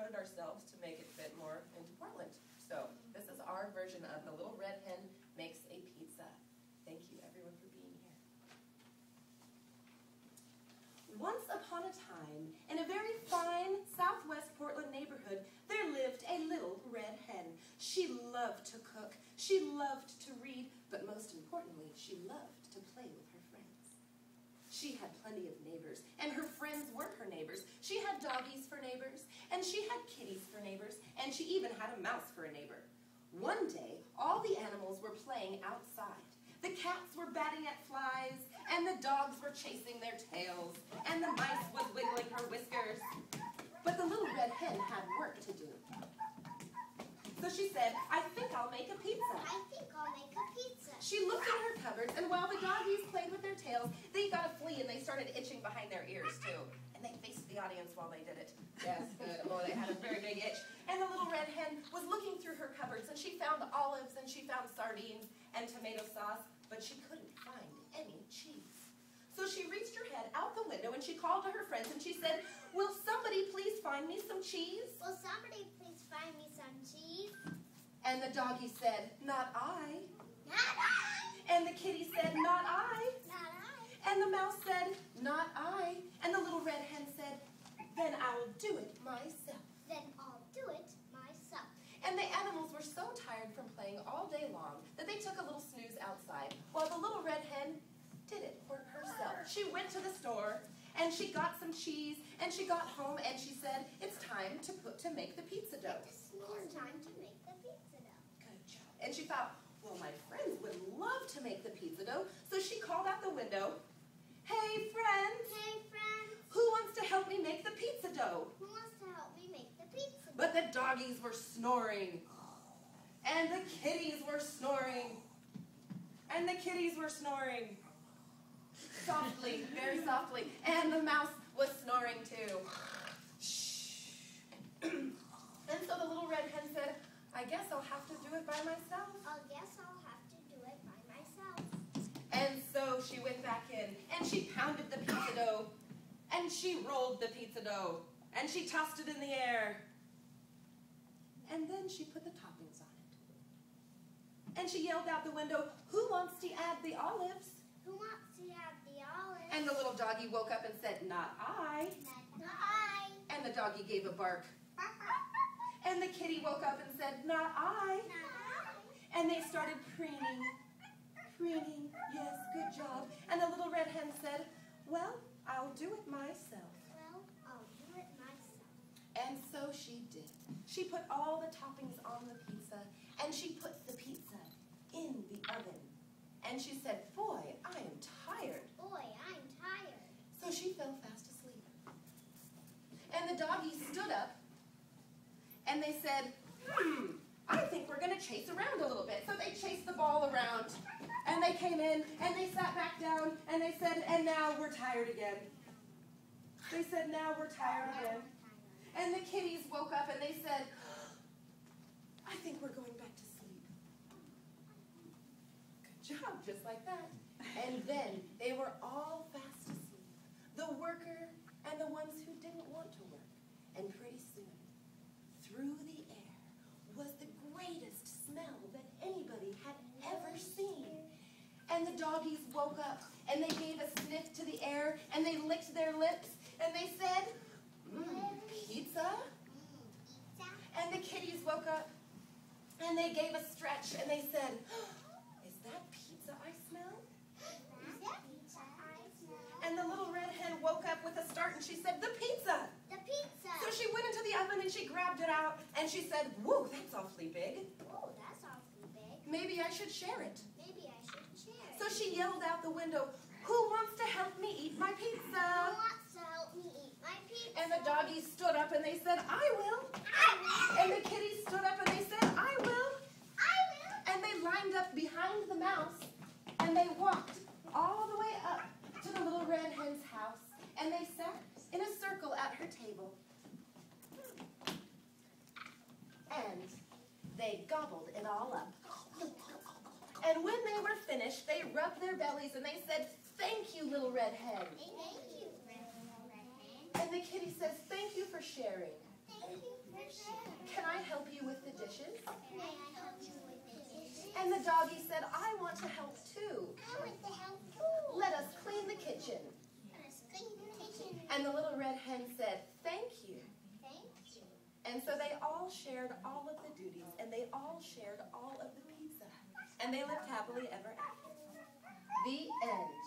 rerouted ourselves to make it fit more into Portland. So this is our version of The Little Red Hen Makes a Pizza. Thank you, everyone, for being here. Once upon a time, in a very fine southwest Portland neighborhood, there lived a little red hen. She loved to cook, she loved to read, but most importantly, she loved to play with her friends. She had plenty of neighbors, and her friends were her neighbors. She had doggies for neighbors, and she had kitties for neighbors, and she even had a mouse for a neighbor. One day, all the animals were playing outside. The cats were batting at flies, and the dogs were chasing their tails, and the mice was wiggling her whiskers. But the little red hen had work to do. So she said, I think I'll make a pizza. I think I'll make a pizza. She looked in her cupboards, and while the doggies played with their tails, they got a flea and they started itching behind their ears too. And they faced the audience while they did it. Yes, good. Oh, they had a very big itch. And the little red hen was looking through her cupboards, and she found olives, and she found sardines and tomato sauce, but she couldn't find any cheese. So she reached her head out the window, and she called to her friends, and she said, will somebody please find me some cheese? Will somebody please find me some cheese? And the doggie said, not I. Not I. And the kitty said, not I. Not I. And the mouse said, not I. And the little red hen said, then I'll do it myself. Then I'll do it myself. And the animals were so tired from playing all day long that they took a little snooze outside, while the little red hen did it for herself. She went to the store, and she got some cheese, and she got home, and she said, it's time to make the pizza dough. It's time to make the pizza dough. Good job. And she thought, well, my friends would love to make the pizza dough, so she called out the window, hey, friends. Hey, friends. Who wants to help me make the pizza dough? Who wants to help me make the pizza dough? But the doggies were snoring, and the kitties were snoring, and the kitties were snoring. Softly, very softly, and the mouse was snoring too. Shh. And so the little red hen said, I guess I'll have to do it by myself. I guess I'll have to do it by myself. And so she went back in, and she pounded the pizza dough, and she rolled the pizza dough, and she tossed it in the air. And then she put the toppings on it. And she yelled out the window, who wants to add the olives? Who wants to have the olives? And the little doggie woke up and said, not I. Not I. And the doggie gave a bark. And the kitty woke up and said, not I. Not I. And they started preening. Preening, yes, good job. And the little red hen said, well, I'll do it myself. Well, I'll do it myself. And so she did. She put all the toppings on the pizza, and she put the pizza in the oven. And she said, boy, I am tired. Boy, I'm tired. So she fell fast asleep. And the doggies stood up, and they said, I think we're going to chase around a little bit. So they chased the ball around, and they came in, and they sat back down, and they said, and now we're tired again. They said, now we're tired again. And the kitties woke up, and they said, I think we're going back to sleep. Good job, just like that. And then they were all fast asleep, the worker and the ones who didn't want to work. And pretty soon, through the air was the greatest smell that anybody had ever seen. And the doggies woke up, and they gave a sniff to the air, and they licked their lips, and they said, pizza? And the kitties woke up, and they gave a stretch, and they said, is that pizza I smell? Is that pizza I smell? And the little red hen woke up with a start, and she said, the pizza! The pizza! So she went into the oven, and she grabbed it out, and she said, whoa, that's awfully big. Oh, that's awfully big. Maybe I should share it. Maybe I should share it. So she yelled out the window, who wants to help me eat my Who pizza? wants to help me eat my pizza? And the doggies stood up, and they said, I will. I will. And the kitties stood up, and they said, I will. I will. And they lined up behind the mouse, and they walked all the way up to the little red hen's house, and they sat in a circle at her table. And they gobbled it all up. And when they were finished, they rubbed their bellies, and they said, thank you, little red hen. Thank you, Red Hen. And the kitty says, thank you for sharing. Thank Can I help you with the dishes? May I help you with the dishes? And the doggy said, I want to help too. I want to help too. Let us clean the kitchen. Let us clean the kitchen. And the little red hen said, thank you. Thank you. And so they all shared all of the duties, and they all shared all of the pizza. And they lived happily ever after. The end.